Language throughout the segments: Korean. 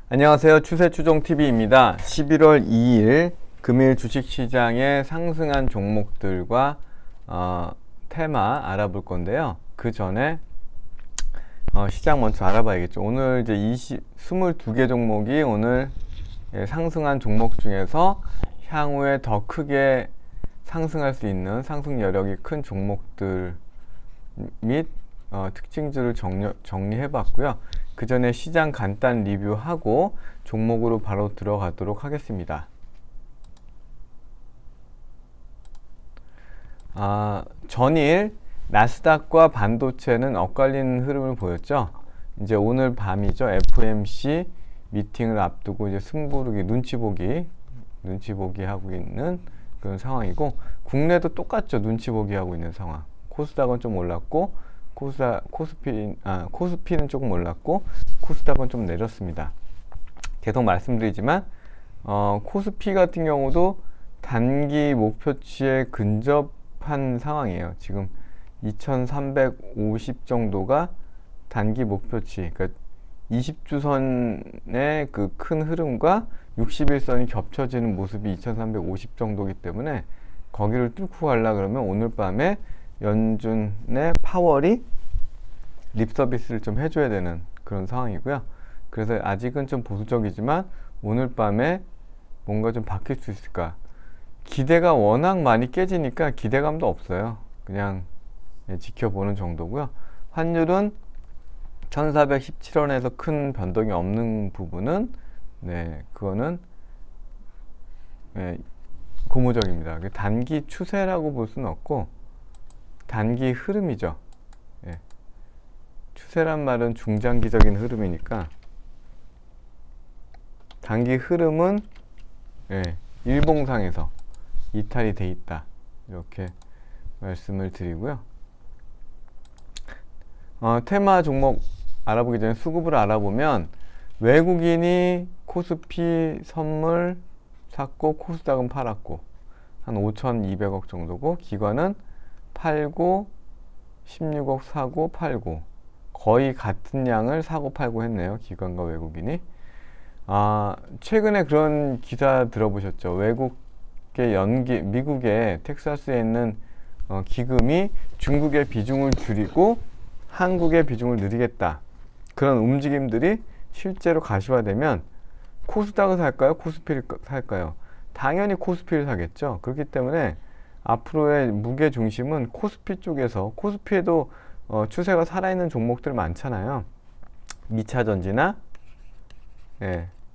안녕하세요. 추세추종TV입니다. 11월 2일 금일 주식시장의 상승한 종목들과 테마 알아볼 건데요. 그 전에 시장 먼저 알아봐야겠죠. 오늘 이제 22개 종목이 오늘 상승한 종목 중에서 향후에 더 크게 상승할 수 있는 상승 여력이 큰 종목들 및 특징들을 정리해 봤고요. 그 전에 시장 간단 리뷰하고 종목으로 바로 들어가도록 하겠습니다. 전일 나스닥과 반도체는 엇갈리는 흐름을 보였죠. 이제 오늘 밤이죠. FOMC 미팅을 앞두고 이제 승부르기 눈치 보기 하고 있는 그런 상황이고, 국내도 똑같죠. 눈치 보기 하고 있는 상황. 코스닥은 좀 올랐고 코스피는 조금 올랐고 코스닥은 좀 내렸습니다. 계속 말씀드리지만 코스피 같은 경우도 단기 목표치에 근접한 상황이에요. 지금 2350 정도가 단기 목표치, 그러니까 20주선의 그 큰 흐름과 60일선이 겹쳐지는 모습이 2350 정도이기 때문에 거기를 뚫고 가려고 그러면 오늘 밤에 연준의 파월이 립서비스를 좀 해줘야 되는 그런 상황이고요. 그래서 아직은 좀 보수적이지만 오늘 밤에 뭔가 좀 바뀔 수 있을까? 기대가 워낙 많이 깨지니까 기대감도 없어요. 그냥 지켜보는 정도고요. 환율은 1417원에서 큰 변동이 없는 부분은 그거는 고무적입니다. 단기 추세라고 볼 수는 없고 단기 흐름이죠. 추세란 말은 중장기적인 흐름이니까 단기 흐름은 일봉상에서 이탈이 돼 있다, 이렇게 말씀을 드리고요. 테마 종목 알아보기 전에 수급을 알아보면 외국인이 코스피 선물 샀고 코스닥은 팔았고 한 5,200억 정도고, 기관은 팔고 16억 사고 팔고 거의 같은 양을 사고 팔고 했네요. 기관과 외국인이. 최근에 그런 기사 들어보셨죠? 외국의 미국의 텍사스에 있는 기금이 중국의 비중을 줄이고 한국의 비중을 늘리겠다, 그런 움직임들이 실제로 가시화되면 코스닥을 살까요? 코스피를 살까요? 당연히 코스피를 사겠죠. 그렇기 때문에 앞으로의 무게 중심은 코스피 쪽에서, 코스피에도 추세가 살아있는 종목들 많잖아요. 2차전지나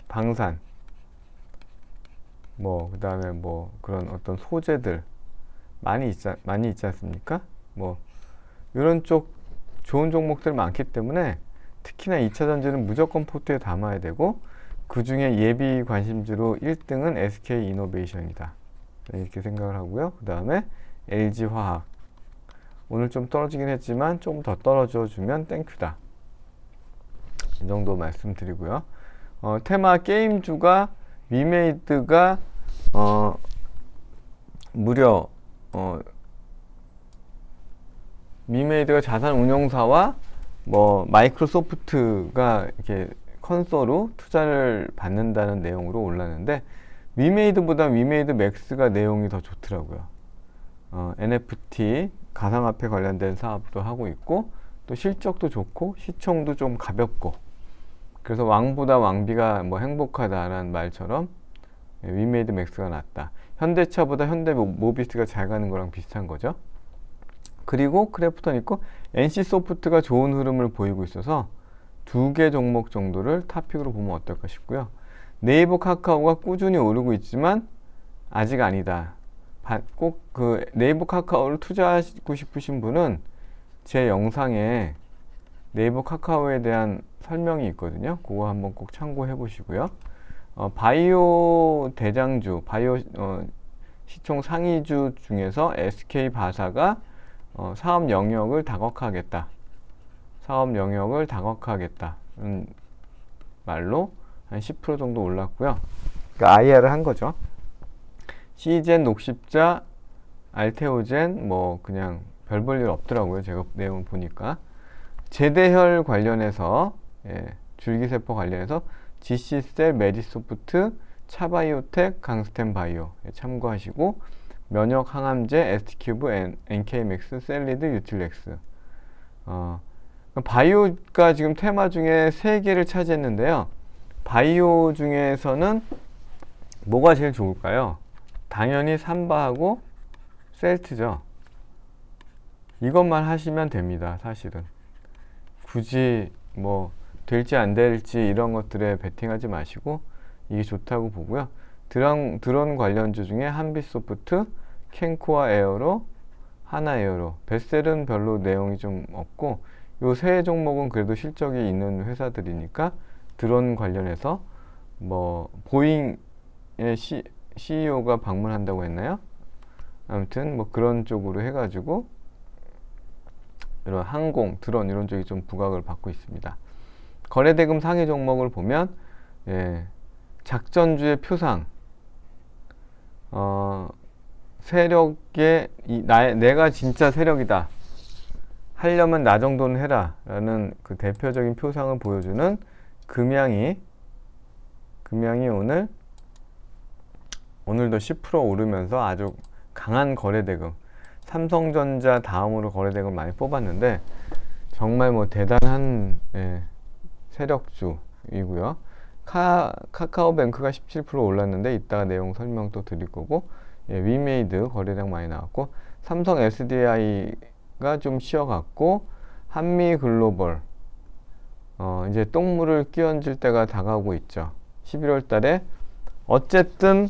방산, 그 다음에 그런 어떤 소재들 많이 있지 않습니까? 이런 쪽 좋은 종목들 많기 때문에 특히나 2차전지는 무조건 포트에 담아야 되고, 그 중에 예비 관심주로 1등은 SK이노베이션이다, 이렇게 생각을 하고요. 그 다음에 LG화학, 오늘 좀 떨어지긴 했지만 조금 더 떨어져 주면 땡큐다, 이 정도 말씀드리고요. 테마 게임주가 위메이드가 무려 위메이드가 자산운용사와 마이크로소프트가 이렇게 컨소로 투자를 받는다는 내용으로 올랐는데, 위메이드보다 위메이드 맥스가 내용이 더 좋더라고요. NFT 가상화폐 관련된 사업도 하고 있고, 또 실적도 좋고 시총도 좀 가볍고, 그래서 왕보다 왕비가 행복하다라는 말처럼 위메이드 맥스가 낫다. 현대차보다 현대모비스가 잘 가는 거랑 비슷한 거죠. 그리고 크래프톤 있고 NC소프트가 좋은 흐름을 보이고 있어서 두 개 종목 정도를 탑픽으로 보면 어떨까 싶고요. 네이버 카카오가 꾸준히 오르고 있지만 아직 아니다. 꼭 그 네이버 카카오를 투자하고 싶으신 분은 제 영상에 네이버 카카오에 대한 설명이 있거든요. 그거 한번 꼭 참고해 보시고요. 바이오 대장주, 바이오 시총 상위주 중에서 SK바사가 사업 영역을 다각화하겠다, 말로 한 10% 정도 올랐고요. 그러니까 IR을 한 거죠. 시젠, 녹십자, 알테오젠 그냥 별 볼 일 없더라고요. 제가 내용 보니까 제대혈 관련해서 줄기세포 관련해서 GC셀, 메디소프트, 차바이오텍, 강스텐바이오 참고하시고, 면역 항암제, ST큐브, NK맥스, 셀리드, 유틸렉스. 바이오가 지금 테마 중에 3개를 차지했는데요. 바이오 중에서는 뭐가 제일 좋을까요? 당연히 삼바하고 셀트죠. 이것만 하시면 됩니다. 사실은 굳이 뭐 될지 안 될지 이런 것들에 베팅하지 마시고 이게 좋다고 보고요. 드론 관련주 중에 한빛소프트, 캔코아 에어로, 하나에어로. 베셀은 별로 내용이 좀 없고, 요 세 종목은 그래도 실적이 있는 회사들이니까 드론 관련해서 뭐 보잉의 CEO가 방문한다고 했나요? 아무튼 뭐 그런 쪽으로 해가지고 이런 항공, 드론 이런 쪽이 좀 부각을 받고 있습니다. 거래대금 상위 종목을 보면 작전주의 표상, 세력의 내가 진짜 세력이다, 하려면 나 정도는 해라 라는 그 대표적인 표상을 보여주는 금양이 오늘도 10% 오르면서 아주 강한 거래대금, 삼성전자 다음으로 거래대금 많이 뽑았는데 정말 뭐 대단한 세력주이고요. 카카오뱅크가 17% 올랐는데 이따가 내용 설명 또 드릴 거고, 위메이드 거래량 많이 나왔고, 삼성 SDI가 좀 쉬어갔고, 한미글로벌 이제 똥물을 끼얹을 때가 다가오고 있죠. 11월 달에 어쨌든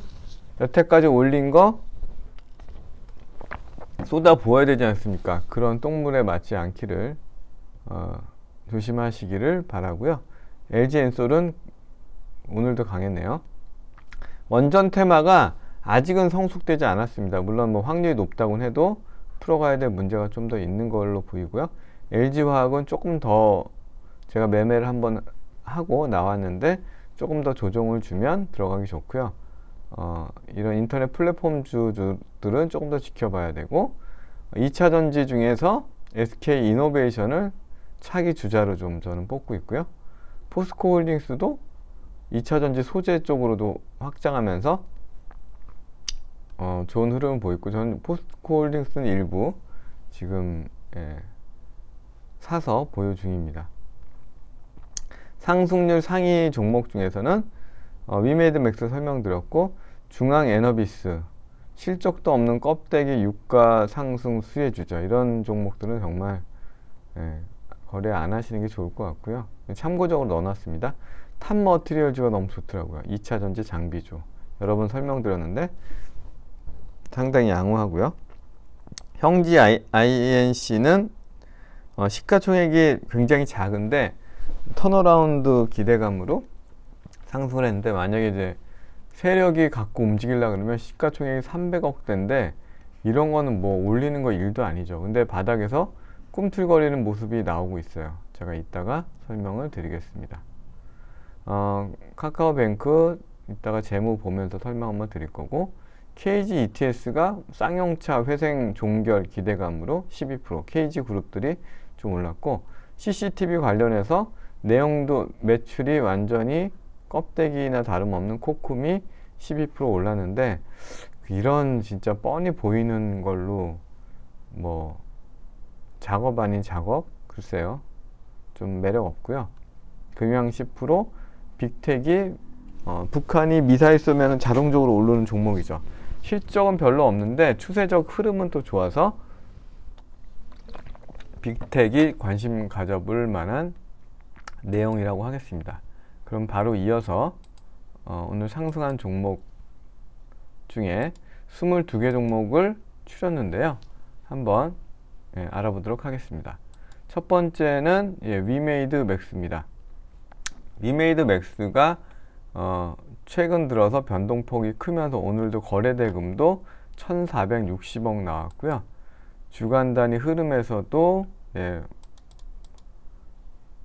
여태까지 올린 거 쏟아 부어야 되지 않습니까? 그런 똥물에 맞지 않기를 조심하시기를 바라고요. LG엔솔은 오늘도 강했네요. 원전 테마가 아직은 성숙되지 않았습니다. 물론 뭐 확률이 높다고는 해도 풀어가야 될 문제가 좀 더 있는 걸로 보이고요. LG화학은 조금 더 제가 매매를 한번 하고 나왔는데 조금 더 조정을 주면 들어가기 좋고요. 이런 인터넷 플랫폼 주들은 조금 더 지켜봐야 되고, 2차전지 중에서 SK이노베이션을 차기 주자로 좀 저는 뽑고 있고요. 포스코홀딩스도 2차전지 소재 쪽으로도 확장하면서 좋은 흐름을 보이고, 저는 포스코홀딩스는 일부 지금 사서 보유 중입니다. 상승률 상위 종목 중에서는 위메이드맥스 설명드렸고, 중앙에너비스, 실적도 없는 껍데기 유가 상승 수혜주죠. 이런 종목들은 정말 거래 안 하시는 게 좋을 것 같고요. 참고적으로 넣어놨습니다. 탑머티리얼즈가 너무 좋더라고요. 2차전지 장비주 여러 번 설명드렸는데 상당히 양호하고요. 형지 INC는 시가총액이 굉장히 작은데 턴어라운드 기대감으로 상승을 했는데, 만약에 이제 세력이 갖고 움직이려고 그러면 시가총액이 300억대인데 이런 거는 뭐 올리는 거 일도 아니죠. 근데 바닥에서 꿈틀거리는 모습이 나오고 있어요. 제가 이따가 설명을 드리겠습니다. 카카오뱅크 이따가 재무 보면서 설명 한번 드릴 거고, KG ETS가 쌍용차 회생 종결 기대감으로 12%, KG 그룹들이 좀 올랐고, CCTV 관련해서 내용도 매출이 완전히 껍데기나 다름없는 코쿰이 12% 올랐는데, 이런 진짜 뻔히 보이는 걸로 뭐 작업 아닌 작업? 글쎄요, 좀 매력 없고요. 금양 10%, 빅텍이 북한이 미사일 쏘면 자동적으로 오르는 종목이죠. 실적은 별로 없는데 추세적 흐름은 또 좋아서 빅텍이 관심 가져볼 만한 내용이라고 하겠습니다. 그럼 바로 이어서 오늘 상승한 종목 중에 22개 종목을 추렸는데요. 한번 알아보도록 하겠습니다. 첫 번째는 위메이드 맥스입니다. 위메이드 맥스가 최근 들어서 변동폭이 크면서 오늘도 거래대금도 1460억 나왔고요. 주간 단위 흐름에서도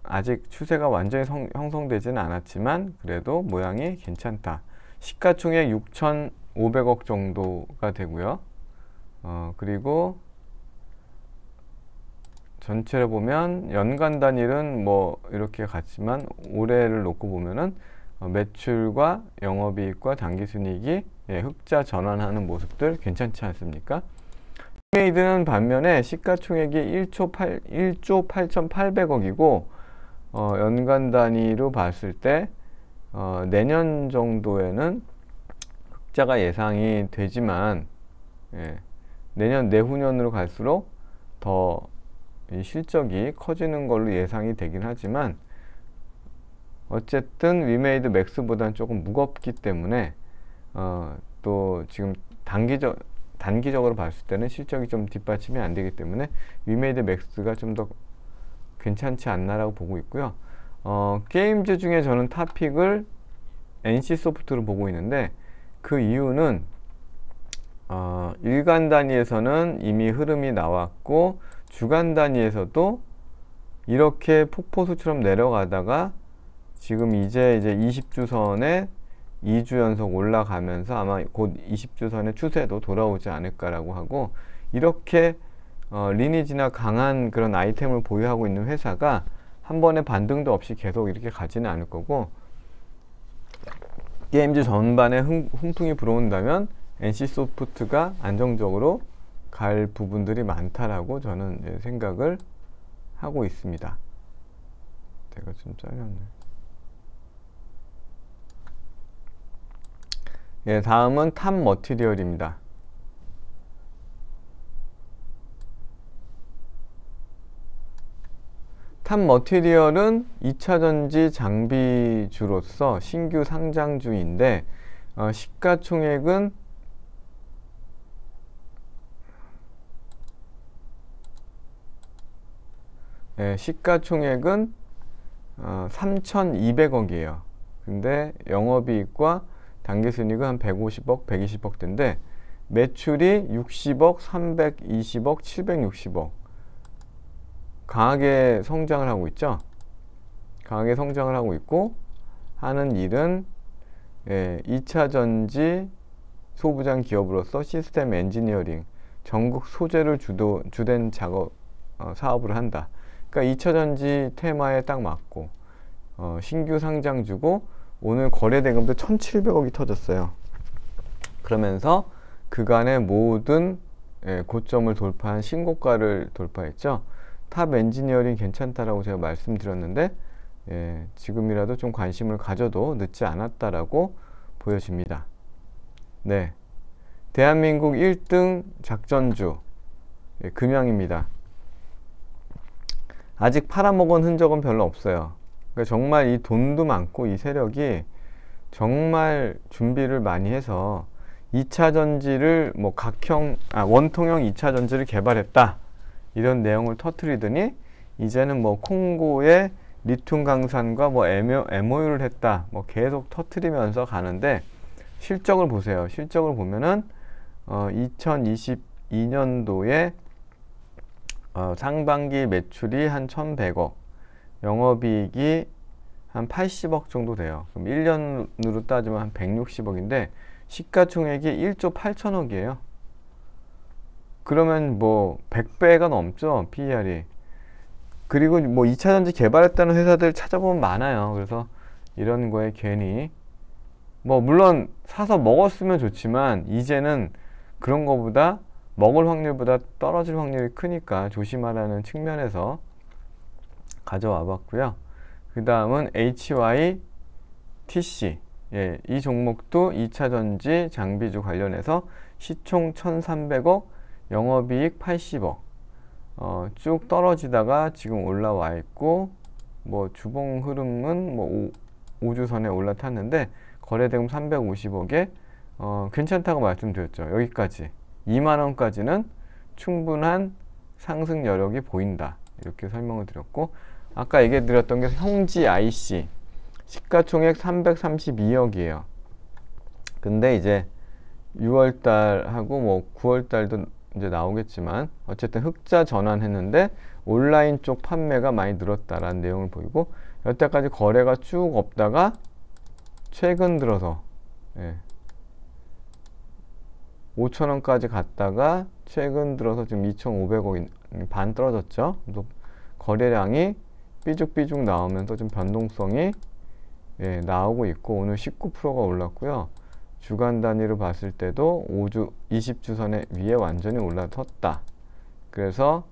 아직 추세가 완전히 형성되지는 않았지만 그래도 모양이 괜찮다. 시가총액 6,500억 정도가 되고요. 그리고 전체를 보면 연간 단일은 뭐 이렇게 같지만 올해를 놓고 보면은 매출과 영업이익과 당기순이익이 흑자 전환하는 모습들 괜찮지 않습니까? 위메이드는 반면에 시가총액이 1조 8,800억이고 연간 단위로 봤을 때 내년 정도에는 흑자가 예상이 되지만 내년 내후년으로 갈수록 더 이 실적이 커지는 걸로 예상이 되긴 하지만 어쨌든 위메이드 맥스보다는 조금 무겁기 때문에 또 지금 단기적으로 봤을 때는 실적이 좀 뒷받침이 안 되기 때문에 위메이드 맥스가 좀 더 괜찮지 않나라고 보고 있고요. 게임즈 중에 저는 탑픽을 NC소프트로 보고 있는데 그 이유는 일간 단위에서는 이미 흐름이 나왔고 주간 단위에서도 이렇게 폭포수처럼 내려가다가 지금 이제 20주선에 2주 연속 올라가면서 아마 곧 20주선의 추세도 돌아오지 않을까라고 하고 이렇게 리니지나 강한 그런 아이템을 보유하고 있는 회사가 한 번에 반등도 없이 계속 이렇게 가지는 않을 거고 게임즈 전반에 훈풍이 불어온다면 NC소프트가 안정적으로 갈 부분들이 많다라고 저는 생각을 하고 있습니다. 제가 좀 잘렸네. 다음은 탑머티리얼입니다. 탑머티리얼은 2차전지 장비주로서 신규 상장주인데 시가총액은 시가총액은 3,200억이에요. 근데 영업이익과 당기순이익은 한 150억, 120억대인데 매출이 60억, 320억, 760억 강하게 성장을 하고 있죠. 강하게 성장을 하고 있고 하는 일은 2차전지 소부장 기업으로서 시스템 엔지니어링 전국 소재를 주된 작업 사업을 한다. 그러니까 2차전지 테마에 딱 맞고 신규 상장주고 오늘 거래대금도 1,700억이 터졌어요. 그러면서 그간의 모든 고점을 돌파한 신고가를 돌파했죠. 탑 엔지니어링 괜찮다라고 제가 말씀드렸는데 지금이라도 좀 관심을 가져도 늦지 않았다라고 보여집니다. 네, 대한민국 1등 작전주 금양입니다. 아직 팔아먹은 흔적은 별로 없어요. 그러니까 정말 이 돈도 많고 이 세력이 정말 준비를 많이 해서 2차 전지를 뭐 원통형 2차 전지를 개발했다 이런 내용을 터뜨리더니 이제는 뭐 콩고에 리튬 강산과 뭐 MOU를 했다 뭐 계속 터뜨리면서 가는데 실적을 보세요. 실적을 보면은 2022년도에 상반기 매출이 한 1,100억, 영업이익이 한 80억 정도 돼요. 그럼 1년으로 따지면 한 160억인데 시가총액이 1조 8천억이에요. 그러면 뭐 100배가 넘죠, PER이. 그리고 뭐 2차전지 개발했다는 회사들 찾아보면 많아요. 그래서 이런 거에 괜히 뭐 물론 사서 먹었으면 좋지만 이제는 그런 거보다 먹을 확률보다 떨어질 확률이 크니까 조심하라는 측면에서 가져와 봤고요. 그 다음은 HYTC 이 종목도 2차전지 장비주 관련해서 시총 1,300억, 영업이익 80억 쭉 떨어지다가 지금 올라와 있고 뭐 주봉 흐름은 뭐 5주선에 올라탔는데 거래대금 350억에 괜찮다고 말씀드렸죠. 여기까지 2만원까지는 충분한 상승 여력이 보인다 이렇게 설명을 드렸고 아까 얘기 드렸던 게 형지 IC 시가총액 332억이에요. 근데 이제 6월달하고 뭐 9월달도 이제 나오겠지만 어쨌든 흑자 전환했는데 온라인 쪽 판매가 많이 늘었다라는 내용을 보이고 여태까지 거래가 쭉 없다가 최근 들어서 5,000원까지 갔다가 최근 들어서 지금 2,500억 반 떨어졌죠. 또 거래량이 삐죽삐죽 나오면서 좀 변동성이 나오고 있고 오늘 19%가 올랐고요. 주간 단위로 봤을 때도 20주선의 위에 완전히 올라섰다. 그래서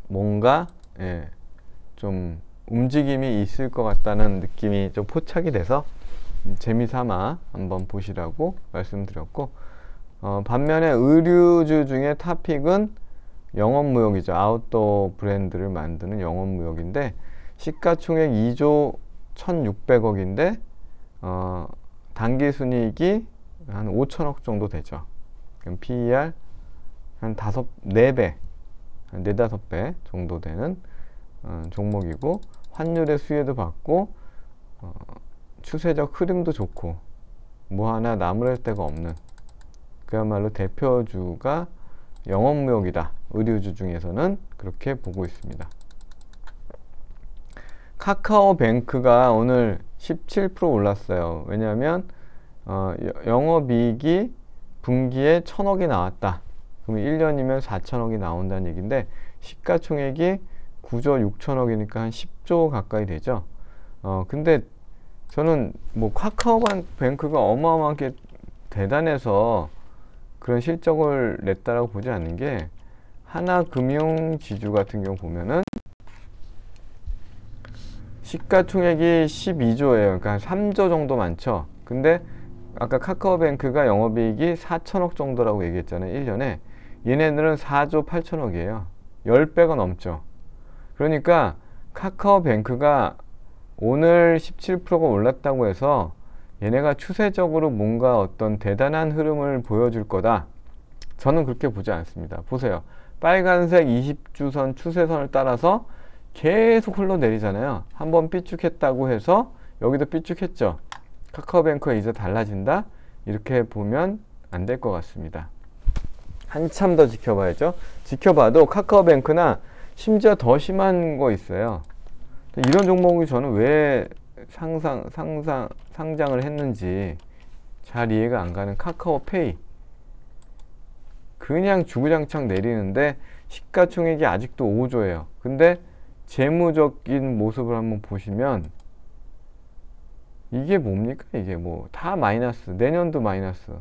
뭔가 좀 움직임이 있을 것 같다는 느낌이 좀 포착이 돼서 재미삼아 한번 보시라고 말씀드렸고, 반면에 의류주 중에 탑픽은 영업무역이죠. 아웃도어 브랜드를 만드는 영업무역인데 시가총액 2조 1,600억인데 당기순이익이 한 5천억 정도 되죠. 그럼 PER 한 4배, 한 4~5배 정도 되는 종목이고, 환율의 수혜도 받고 추세적 흐름도 좋고 뭐 하나 나무랄 데가 없는 그야말로 대표주가 영업무역이다. 의류주 중에서는 그렇게 보고 있습니다. 카카오뱅크가 오늘 17% 올랐어요. 왜냐하면 영업이익이 분기에 1,000억이 나왔다. 그러면 1년이면 4,000억이 나온다는 얘기인데 시가총액이 9조 6천억이니까 한 10조 가까이 되죠. 근데 저는 뭐 카카오뱅크가 어마어마하게 대단해서 그런 실적을 냈다라고 보지 않는 게, 하나금융지주 같은 경우 보면은 시가총액이 12조예요. 그러니까 3조 정도 많죠. 근데 아까 카카오뱅크가 영업이익이 4천억 정도라고 얘기했잖아요. 1년에. 얘네들은 4조 8천억이에요. 10배가 넘죠. 그러니까 카카오뱅크가 오늘 17%가 올랐다고 해서 얘네가 추세적으로 뭔가 어떤 대단한 흐름을 보여줄 거다. 저는 그렇게 보지 않습니다. 보세요. 빨간색 20주선 추세선을 따라서 계속 흘러내리잖아요. 한번 삐쭉했다고 해서 여기도 삐쭉했죠. 카카오뱅크가 이제 달라진다? 이렇게 보면 안 될 것 같습니다. 한참 더 지켜봐야죠. 지켜봐도 카카오뱅크나 심지어 더 심한 거 있어요. 이런 종목이 저는 왜 상장을 했는지 잘 이해가 안 가는 카카오페이. 그냥 주구장창 내리는데 시가총액이 아직도 5조예요. 근데 재무적인 모습을 한번 보시면 이게 뭡니까? 이게 뭐 다 마이너스, 내년도 마이너스.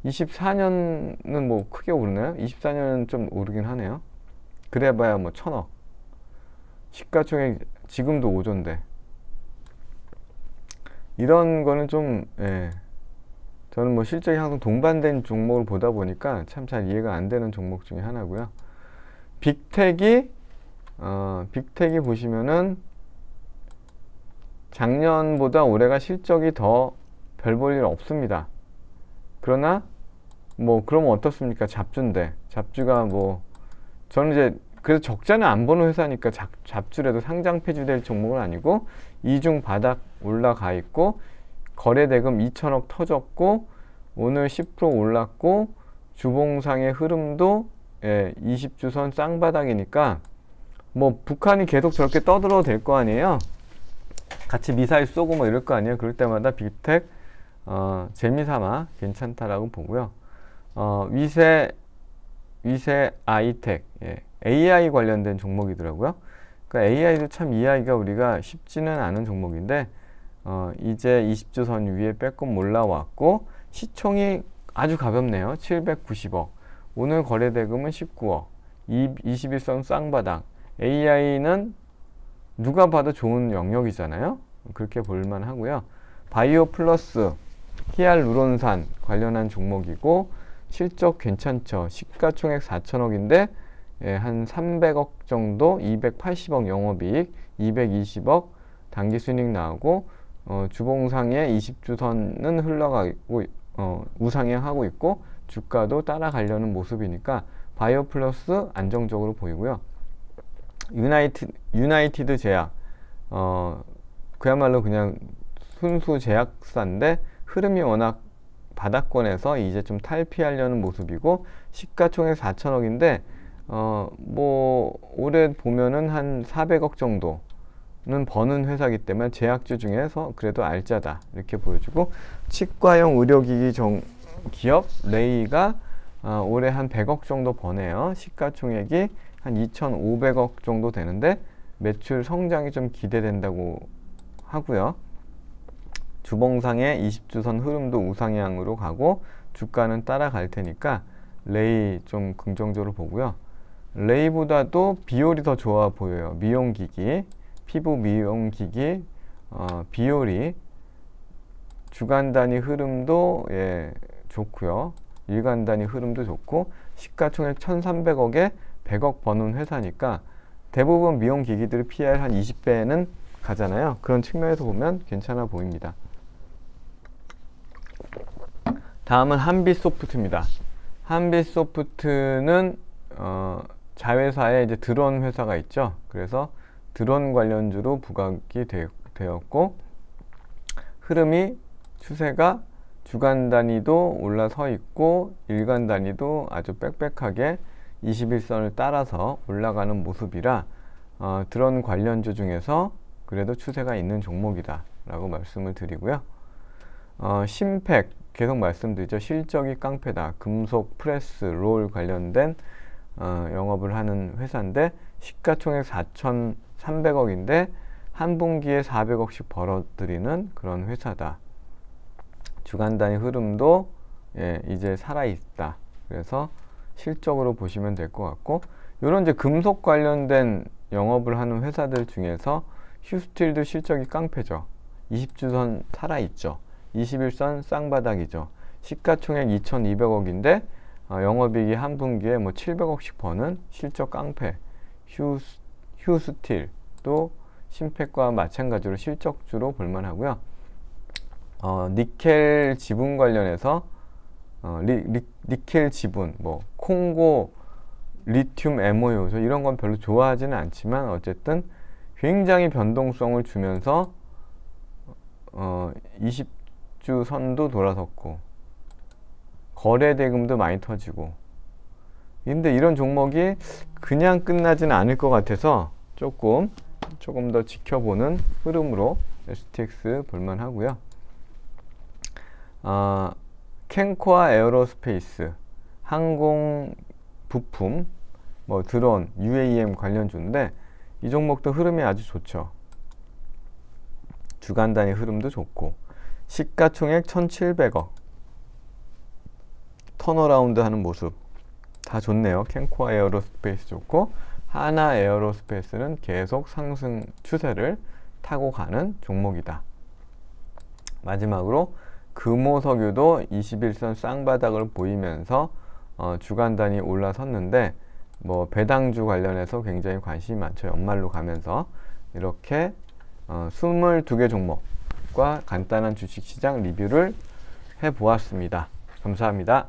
24년은 뭐 크게 오르나요? 24년은 좀 오르긴 하네요. 그래봐야 뭐 1,000억. 시가총액 지금도 5조인데 이런 거는 좀 저는 뭐 실적이 항상 동반된 종목을 보다 보니까 참 잘 이해가 안 되는 종목 중에 하나고요. 빅텍이 보시면은 작년보다 올해가 실적이 더 별 볼 일 없습니다. 그러나 뭐 그러면 어떻습니까? 잡주인데 잡주가 뭐 저는 이제 그래서 적자는 안 보는 회사니까 잡주라도 상장 폐지될 종목은 아니고 이중 바닥 올라가 있고 거래대금 2천억 터졌고 오늘 10% 올랐고 주봉상의 흐름도 20주선 쌍바닥이니까 뭐 북한이 계속 저렇게 떠들어도 될 거 아니에요. 같이 미사일 쏘고 뭐 이럴 거 아니에요. 그럴 때마다 빅텍 재미삼아 괜찮다라고 보고요. 위세 아이텍 AI 관련된 종목이더라고요. 그러니까 AI도 참 이해하기가 우리가 쉽지는 않은 종목인데 이제 20주선 위에 빼꼼 올라왔고 시총이 아주 가볍네요. 790억. 오늘 거래대금은 19억. 21선 쌍바닥. AI는 누가 봐도 좋은 영역이잖아요. 그렇게 볼만 하고요. 바이오 플러스 히알루론산 관련한 종목이고 실적 괜찮죠. 시가총액 4천억인데 한 300억 정도, 280억 영업이익, 220억 당기순이익 나오고 주봉상에 20주선은 흘러가고 우상향하고 있고 주가도 따라가려는 모습이니까 바이오 플러스 안정적으로 보이고요. 유나이티드 제약 그야말로 그냥 순수 제약사인데 흐름이 워낙 바닥권에서 이제 좀 탈피하려는 모습이고 시가총액 4천억인데 뭐 올해 보면은 한 400억 정도는 버는 회사이기 때문에 제약주 중에서 그래도 알짜다 이렇게 보여주고 치과용 의료기기 기업 레이가 올해 한 100억 정도 버네요. 시가총액이 한 2,500억 정도 되는데 매출 성장이 좀 기대된다고 하고요. 주봉상의 20주선 흐름도 우상향으로 가고 주가는 따라갈 테니까 레이 좀 긍정적으로 보고요. 레이보다도 비올이 더 좋아 보여요. 미용기기, 피부 미용기기, 비올이 주간 단위 흐름도 좋고요. 일간 단위 흐름도 좋고 시가총액 1,300억에 100억 버는 회사니까 대부분 미용기기들의 PR 한 20배는 가잖아요. 그런 측면에서 보면 괜찮아 보입니다. 다음은 한빛소프트입니다. 한빛소프트는 자회사에 이제 드론 회사가 있죠. 그래서 드론 관련주로 부각이 되었고 흐름이 추세가 주간 단위도 올라서 있고 일간 단위도 아주 빽빽하게 21선을 따라서 올라가는 모습이라 드론 관련주 중에서 그래도 추세가 있는 종목이다 라고 말씀을 드리고요. 심팩 계속 말씀드리죠. 실적이 깡패다. 금속, 프레스, 롤 관련된 영업을 하는 회사인데 시가총액 4,300억인데 한 분기에 400억씩 벌어들이는 그런 회사다. 주간 단위 흐름도 이제 살아있다. 그래서 실적으로 보시면 될 것 같고, 이런 이제 금속 관련된 영업을 하는 회사들 중에서 휴스틸도 실적이 깡패죠. 20주선 살아있죠. 21선 쌍바닥이죠. 시가총액 2,200억인데 영업이익이 한 분기에 뭐 700억씩 버는 실적 깡패 휴스틸도 심팩과 마찬가지로 실적주로 볼만하고요. 니켈 지분 관련해서 니켈 지분, 뭐 콩고 리튬 MOU 이런 건 별로 좋아하지는 않지만 어쨌든 굉장히 변동성을 주면서 20주 선도 돌아섰고 거래 대금도 많이 터지고, 근데 이런 종목이 그냥 끝나지는 않을 것 같아서 조금 더 지켜보는 흐름으로 STX 볼만하고요. 캔코아 에어로스페이스 항공 부품, 뭐 드론, UAM 관련주인데 이 종목도 흐름이 아주 좋죠. 주간 단위 흐름도 좋고 시가총액 1,700억 턴어라운드 하는 모습 다 좋네요. 캔코아 에어로스페이스 좋고 하나 에어로스페이스는 계속 상승 추세를 타고 가는 종목이다. 마지막으로 금호석유도 21선 쌍바닥을 보이면서 주간 단위 올라섰는데 뭐 배당주 관련해서 굉장히 관심이 많죠. 연말로 가면서 이렇게 22개 종목과 간단한 주식시장 리뷰를 해보았습니다. 감사합니다.